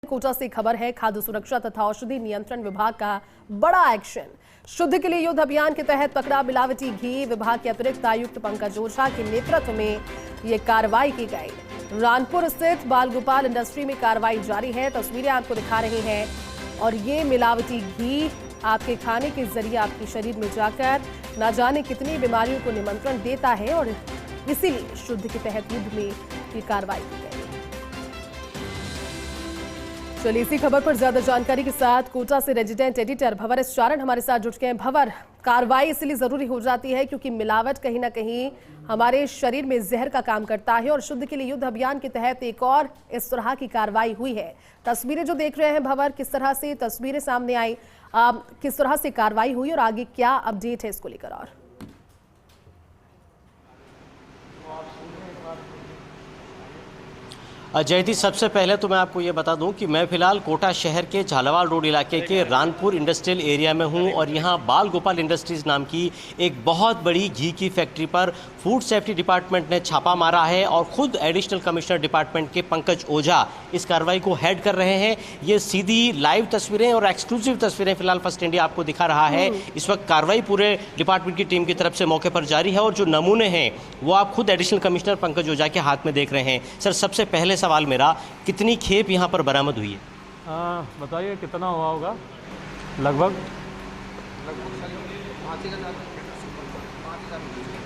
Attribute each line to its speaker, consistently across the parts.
Speaker 1: कोटा से खबर है, खाद्य सुरक्षा तथा औषधि नियंत्रण विभाग का बड़ा एक्शन। शुद्ध के लिए युद्ध अभियान के तहत पकड़ा मिलावटी घी। विभाग के अतिरिक्त आयुक्त पंकज ओझा के नेतृत्व में ये कार्रवाई की गई। रानपुर स्थित बाल गोपाल इंडस्ट्री में कार्रवाई जारी है। तस्वीरें आपको दिखा रहे हैं और ये मिलावटी घी आपके खाने के जरिए आपके शरीर में जाकर न जाने कितनी बीमारियों को निमंत्रण देता है और इसीलिए शुद्ध के तहत युद्ध में ये कार्रवाई की गई। चलिए इसी खबर पर ज्यादा जानकारी के साथ कोटा से रेजिडेंट एडिटर भंवर एस चारण हमारे साथ जुट गए हैं। भंवर, कार्रवाई इसलिए जरूरी हो जाती है क्योंकि मिलावट कहीं ना कहीं हमारे शरीर में जहर का काम करता है और शुद्ध के लिए युद्ध अभियान के तहत एक और इस तरह की कार्रवाई हुई है। तस्वीरें जो देख रहे हैं भंवर, किस तरह से तस्वीरें सामने आई, किस तरह से कार्रवाई हुई और आगे क्या अपडेट है इसको लेकर? और
Speaker 2: जयती, सबसे पहले तो मैं आपको ये बता दूं कि मैं फिलहाल कोटा शहर के झालावाड़ रोड इलाके के रानपुर इंडस्ट्रियल एरिया में हूं और यहां बाल गोपाल इंडस्ट्रीज नाम की एक बहुत बड़ी घी की फैक्ट्री पर फूड सेफ्टी डिपार्टमेंट ने छापा मारा है और खुद एडिशनल कमिश्नर डिपार्टमेंट के पंकज ओझा इस कार्रवाई को हेड कर रहे हैं। ये सीधी लाइव तस्वीरें और एक्सक्लूसिव तस्वीरें फिलहाल फर्स्ट इंडिया आपको दिखा रहा है। इस वक्त कार्रवाई पूरे डिपार्टमेंट की टीम की तरफ से मौके पर जारी है और जो नमूने हैं वो आप खुद एडिशनल कमिश्नर पंकज ओझा के हाथ में देख रहे हैं। सर, सबसे पहले सवाल मेरा, कितनी खेप यहाँ पर बरामद हुई है?
Speaker 3: बताइए कितना हुआ होगा? लगभग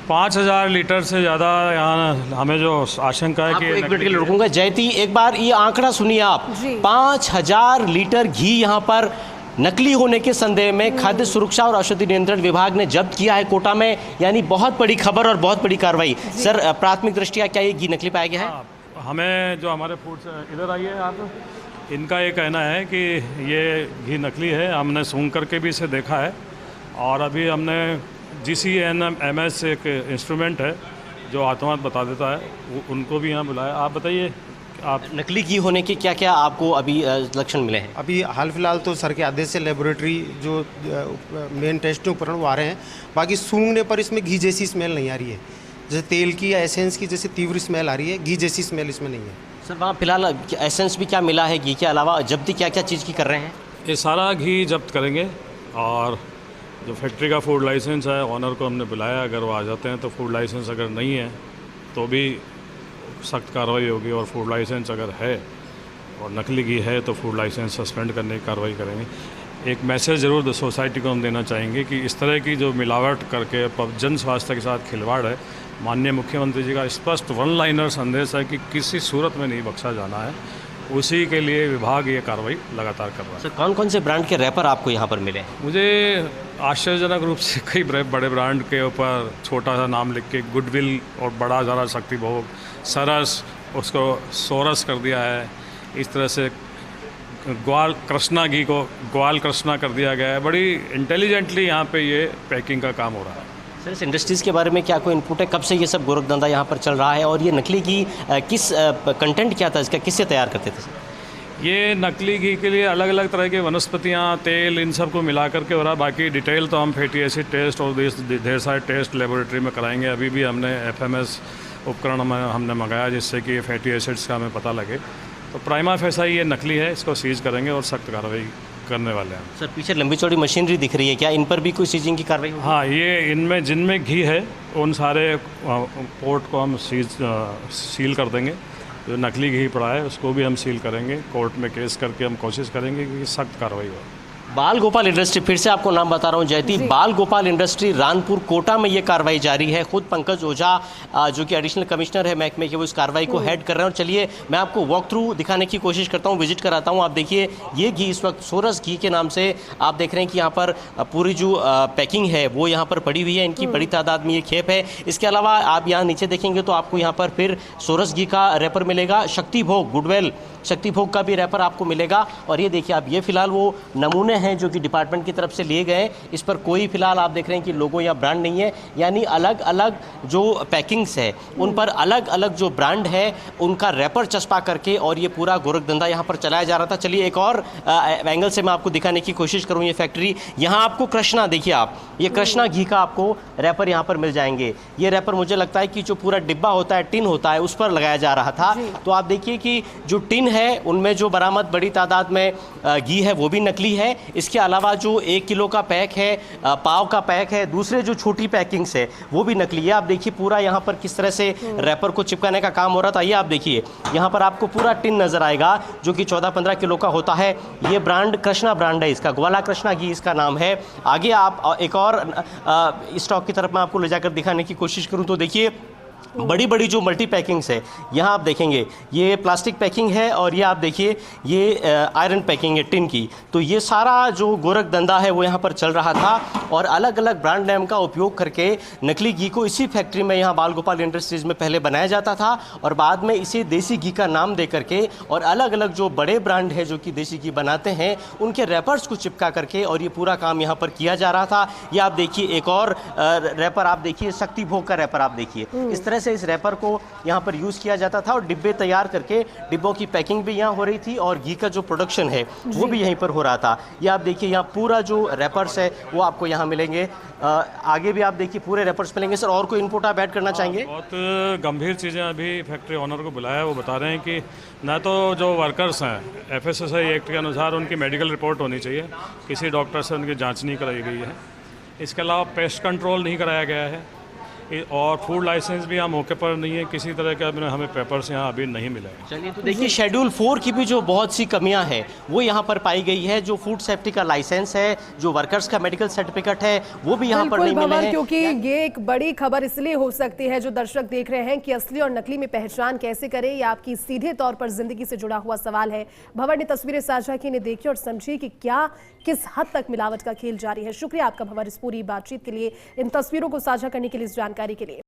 Speaker 3: 5,000 लीटर से ज़्यादा यहाँ हमें जो आशंका है कि
Speaker 2: एक मिनट के लिए रुकूंगा। जयती, एक बार ये आंकड़ा सुनिए आप। 5,000 लीटर घी यहाँ पर नकली होने के संदेह में खाद्य सुरक्षा और औषधि नियंत्रण विभाग ने जब्त किया है कोटा में, यानी बहुत बड़ी खबर और बहुत बड़ी कार्रवाई। सर, प्राथमिक दृष्टिया क्या ये घी नकली पाया गया है?
Speaker 3: हमें जो हमारे फूड से इधर आइए आप, इनका ये कहना है कि ये घी नकली है। हमने सूंघ करके भी इसे देखा है और अभी हमने GCNMS एक इंस्ट्रूमेंट है जो आत्मात बता देता है, उनको भी यहाँ बुलाया। आप बताइए, आप
Speaker 2: नकली घी होने के क्या क्या आपको अभी लक्षण मिले हैं?
Speaker 4: अभी हाल फिलहाल तो सर के आदेश से लेबोरेटरी जो मेन टेस्ट उपकरण वो आ रहे हैं। बाकी सूंघने पर इसमें घी जैसी स्मेल नहीं आ रही है, जैसे तेल की या एसेंस की जैसे तीव्र स्मेल आ रही है, घी जैसी स्मेल इसमें नहीं है।
Speaker 2: सर, वहाँ फिलहाल एसेंस भी क्या मिला है घी के अलावा? जब्ती क्या क्या चीज़ की कर रहे हैं?
Speaker 3: ये सारा घी जब्त करेंगे और जो फैक्ट्री का फूड लाइसेंस है, ऑनर को हमने बुलाया। अगर वो आ जाते हैं तो फूड लाइसेंस अगर नहीं है तो भी सख्त कार्रवाई होगी और फूड लाइसेंस अगर है और नकली घी है तो फूड लाइसेंस सस्पेंड करने की कार्रवाई करेंगे। एक मैसेज ज़रूर सोसाइटी को हम देना चाहेंगे कि इस तरह की जो मिलावट करके जन स्वास्थ्य के साथ खिलवाड़ है, माननीय मुख्यमंत्री जी का स्पष्ट वन लाइनर संदेश है कि किसी सूरत में नहीं बख्शा जाना है। उसी के लिए विभाग ये कार्रवाई लगातार कर रहा है।
Speaker 2: सर, कौन कौन से ब्रांड के रैपर आपको यहाँ पर मिले?
Speaker 3: मुझे आश्चर्यजनक रूप से कई बड़े ब्रांड के ऊपर छोटा सा नाम लिख के गुडविल और बड़ा ज़रा शक्ति भोग, सरस, उसको सोरस कर दिया है। इस तरह से ग्वाल कृष्णा घी को ग्वाल कृष्णा कर दिया गया है। बड़ी इंटेलिजेंटली यहाँ पे ये पैकिंग का काम हो रहा है।
Speaker 2: सर, इस इंडस्ट्रीज़ के बारे में क्या कोई इनपुट है? कब से ये सब गोरखधंधा यहाँ पर चल रहा है और ये नकली घी किस कंटेंट क्या था इसका, किससे तैयार करते थे?
Speaker 3: ये नकली घी के लिए अलग अलग तरह के वनस्पतियाँ, तेल, इन सब को मिला करके हो रहा है। बाकी डिटेल तो हम फैटी एसिड टेस्ट और ढेर सारे टेस्ट लेबोरेटरी में कराएंगे। अभी भी हमने FMS उपकरण हमने मंगाया जिससे कि फैटी एसिड्स का हमें पता लगे। तो प्राइमा फेसा ये नकली है, इसको सीज़ करेंगे और सख्त कार्रवाई करने वाले हैं।
Speaker 2: सर, पीछे लंबी चौड़ी मशीनरी दिख रही है, क्या इन पर भी कोई सीजिंग की कार्रवाई होगी?
Speaker 3: हाँ, ये इनमें जिनमें घी है उन सारे पोर्ट को हम सील कर देंगे। जो नकली घी पड़ा है उसको भी हम सील करेंगे। कोर्ट में केस करके हम कोशिश करेंगे कि सख्त कार्रवाई हो।
Speaker 2: बाल गोपाल इंडस्ट्री, फिर से आपको नाम बता रहा हूं जयती, बाल गोपाल इंडस्ट्री रानपुर कोटा में ये कार्रवाई जारी है। खुद पंकज ओझा जो कि एडिशनल कमिश्नर है महकमे के, वो इस कार्रवाई को हेड कर रहे हैं। और चलिए मैं आपको वॉक थ्रू दिखाने की कोशिश करता हूं, विजिट कराता हूं। आप देखिए, ये घी इस वक्त सोरस घी के नाम से आप देख रहे हैं कि यहाँ पर पूरी जो पैकिंग है वो यहाँ पर पड़ी हुई है। इनकी बड़ी तादाद में ये खेप है। इसके अलावा आप यहाँ नीचे देखेंगे तो आपको यहाँ पर फिर सोरस घी का रैपर मिलेगा। शक्ति भोग, गुडवेल शक्ति भोग का भी रैपर आपको मिलेगा। और ये देखिए आप, ये फिलहाल वो नमूने हैं जो कि डिपार्टमेंट की तरफ से लिए गए। इस पर कोई फिलहाल आप देख रहे हैं कि लोगो या ब्रांड नहीं है, यानी अलग अलग जो पैकिंग्स है उन पर अलग अलग जो ब्रांड है उनका रैपर चस्पा करके और ये पूरा गोरखधंधा यहाँ पर चलाया जा रहा था। चलिए एक और एंगल से मैं आपको दिखाने की कोशिश करूँ ये फैक्ट्री। यहाँ आपको कृष्णा, देखिए आप, ये कृष्णा घी का आपको रैपर यहाँ पर मिल जाएंगे। ये रैपर मुझे लगता है कि जो पूरा डिब्बा होता है, टिन होता है, उस पर लगाया जा रहा था। तो आप देखिए कि जो टिन है उनमें जो बरामद बड़ी तादाद में घी है वो भी नकली है। इसके अलावा जो 1 किलो का पैक है, पाव का पैक है, दूसरे जो छोटी पैकिंग्स है वो भी नकली है। आप देखिए पूरा यहाँ पर किस तरह से रैपर को चिपकाने का काम हो रहा था। ये आप देखिए यहाँ पर आपको पूरा टिन नजर आएगा जो कि 14-15 किलो का होता है। ये ब्रांड कृष्णा ब्रांड है, इसका ग्वाला कृष्णा घी इसका नाम है। आगे आप एक और स्टॉक की तरफ मैं आपको ले जाकर दिखाने की कोशिश करूं तो देखिए बड़ी बड़ी जो मल्टी पैकिंग्स है, यहाँ आप देखेंगे ये प्लास्टिक पैकिंग है और ये आप देखिए ये आयरन पैकिंग है टिन की। तो ये सारा जो गोरख धंधा है वो यहाँ पर चल रहा था और अलग अलग ब्रांड नेम का उपयोग करके नकली घी को इसी फैक्ट्री में यहाँ बाल गोपाल इंडस्ट्रीज़ में पहले बनाया जाता था और बाद में इसे देसी घी का नाम दे करके और अलग अलग जो बड़े ब्रांड है जो कि देसी घी बनाते हैं उनके रैपर्स को चिपका करके और ये पूरा काम यहाँ पर किया जा रहा था। ये आप देखिए एक और रैपर आप देखिए, शक्ति भोग का रैपर आप देखिए, इस तरह से इस रैपर को यहाँ पर यूज़ किया जाता था और डिब्बे तैयार करके डिब्बों की पैकिंग भी यहाँ हो रही थी और घी का जो प्रोडक्शन है वो भी यहीं पर हो रहा था। ये आप देखिए यहाँ पूरा जो रैपर्स है वो आपको यहाँ मिलेंगे। आगे भी आप देखिए पूरे रैपर्स मिलेंगे। सर और कोई इनपुट आप ऐड करना चाहेंगे?
Speaker 3: बहुत गंभीर चीज़ें अभी फैक्ट्री ऑनर को बुलाया, वो बता रहे हैं कि ना तो जो वर्कर्स हैं FSSAI एक्ट के अनुसार उनकी मेडिकल रिपोर्ट होनी चाहिए, किसी डॉक्टर से उनकी जांच नहीं कराई गई है। इसके अलावा पेस्ट कंट्रोल नहीं कराया गया है और फूड लाइसेंस भी यहाँ मौके पर नहीं है, किसी तरह के हमें पेपर्स यहाँ अभी नहीं मिले।
Speaker 2: चलिए तो देखिए शेड्यूल 4 की भी जो बहुत सी कमियां हैं वो यहाँ पर पाई गई है। जो फूड सेफ्टी का लाइसेंस है, जो वर्कर्स का मेडिकल सर्टिफिकेट है वो भी यहाँ पर नहीं मिले हैं।
Speaker 1: क्योंकि ये एक बड़ी खबर इसलिए हो सकती है जो दर्शक देख रहे हैं कि असली और नकली में पहचान कैसे करें, ये आपकी सीधे तौर पर जिंदगी से जुड़ा हुआ सवाल है। भंवर ने तस्वीरें साझा की, इन्हें देखिए और समझिए कि क्या किस हद तक मिलावट का खेल जारी है। शुक्रिया आपका भंवर इस पूरी बातचीत के लिए, इन तस्वीरों को साझा करने के लिए, इस जानकारी के लिए।